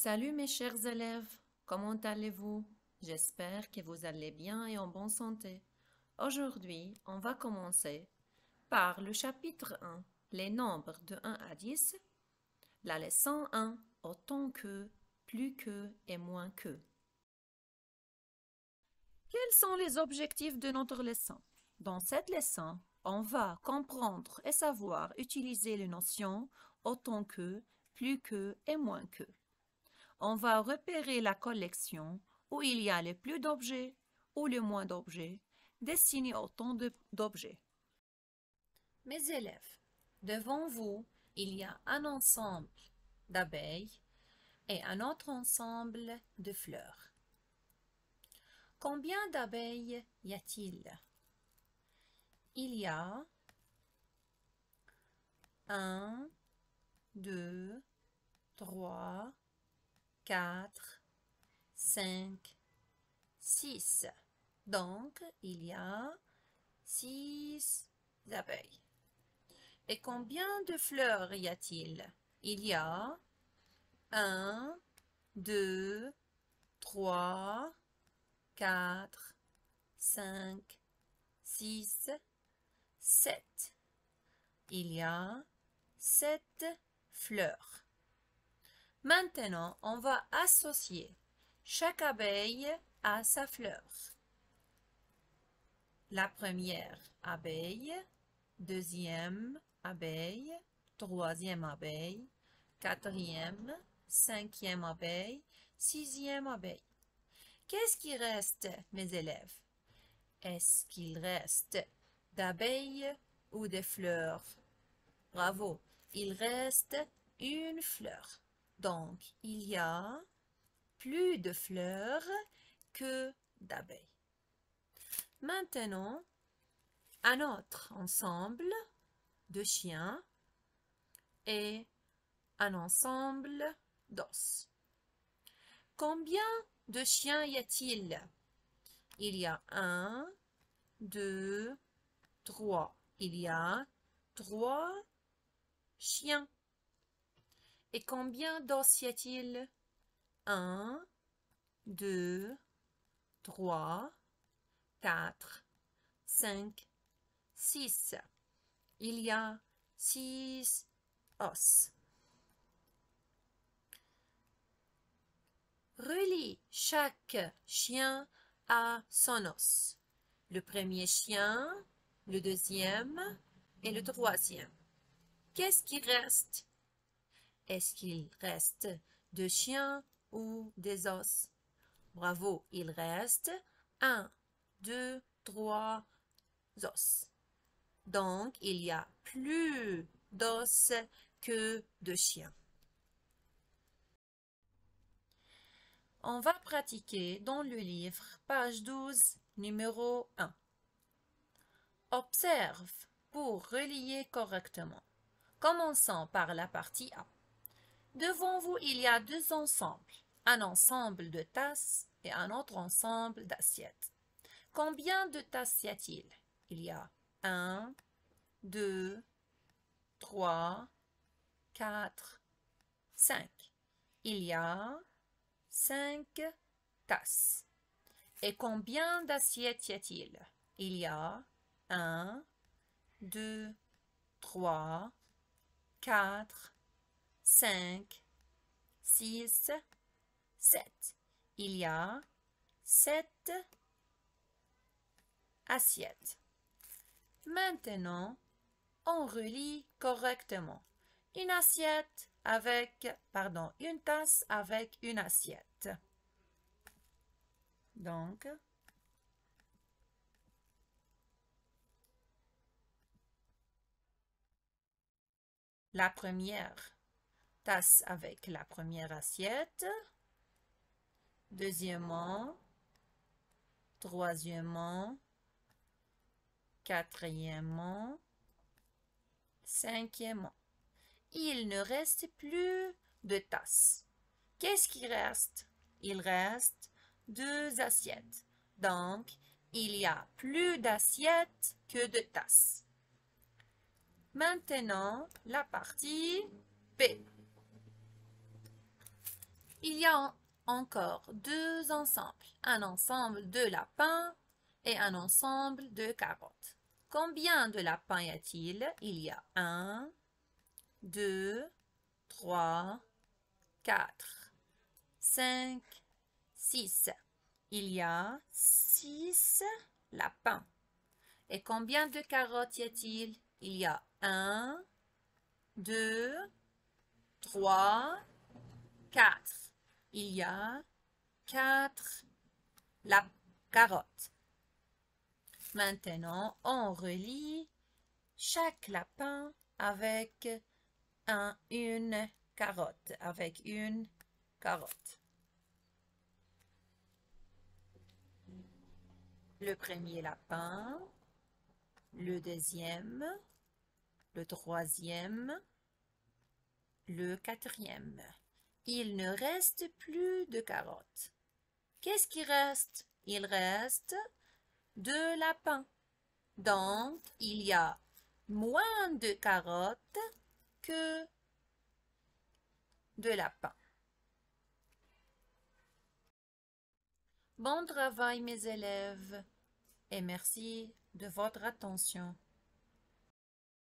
Salut mes chers élèves, comment allez-vous? J'espère que vous allez bien et en bonne santé. Aujourd'hui, on va commencer par le chapitre 1, les nombres de 1 à 10, la leçon 1, autant que, plus que et moins que. Quels sont les objectifs de notre leçon? Dans cette leçon, on va comprendre et savoir utiliser les notions autant que, plus que et moins que. On va repérer la collection où il y a le plus d'objets ou le moins d'objets, destinés autant d'objets. Mes élèves, devant vous, il y a un ensemble d'abeilles et un autre ensemble de fleurs. Combien d'abeilles y a-t-il? Il y a 1, 2, 3, 4, 5, 6. Donc, il y a 6 abeilles. Et combien de fleurs y a-t-il? Il y a 1, 2, 3, 4, 5, 6, 7. Il y a 7 fleurs. Maintenant, on va associer chaque abeille à sa fleur. La première abeille, deuxième abeille, troisième abeille, quatrième, cinquième abeille, sixième abeille. Qu'est-ce qui reste, mes élèves? Est-ce qu'il reste d'abeilles ou des fleurs? Bravo, il reste une fleur. Donc, il y a plus de fleurs que d'abeilles. Maintenant, un autre ensemble de chiens et un ensemble d'os. Combien de chiens y a-t-il? Il y a 1, 2, 3. Il y a 3 chiens. Et combien d'os y a-t-il? 1, 2, 3, 4, 5, 6. Il y a 6 os. Relie chaque chien à son os. Le premier chien, le deuxième et le troisième. Qu'est-ce qui reste? Est-ce qu'il reste 2 chiens ou des os? Bravo, il reste 1, 2, 3 os. Donc, il y a plus d'os que de chiens. On va pratiquer dans le livre, page 12, numéro 1. Observe pour relier correctement. Commençons par la partie A. Devant vous, il y a 2 ensembles, un ensemble de tasses et un autre ensemble d'assiettes. Combien de tasses y a-t-il? Il y a 1, 2, 3, 4, 5. Il y a 5 tasses. Et combien d'assiettes y a-t-il? Il y a 1, 2, 3, 4, 5, 6, 7. Il y a 7 assiettes. Maintenant, on relie correctement. Une tasse avec une assiette. Donc, la première tasse avec la première assiette. Deuxièmement, troisièmement, quatrièmement, cinquièmement. Il ne reste plus de tasses. Qu'est-ce qui reste? Il reste 2 assiettes. Donc, il y a plus d'assiettes que de tasses. Maintenant, la partie B. Il y a encore deux ensembles, un ensemble de lapins et un ensemble de carottes. Combien de lapins y a-t-il? Il y a 1, 2, 3, 4, 5, 6. Il y a 6 lapins. Et combien de carottes y a-t-il? Il y a 1, 2, 3, 4. Il y a 4 carottes. Maintenant, on relie chaque lapin avec une carotte, Le premier lapin, le deuxième, le troisième, le quatrième. Il ne reste plus de carottes. Qu'est-ce qui reste? Il reste 2 lapins. Donc, il y a moins de carottes que de lapins. Bon travail, mes élèves, et merci de votre attention.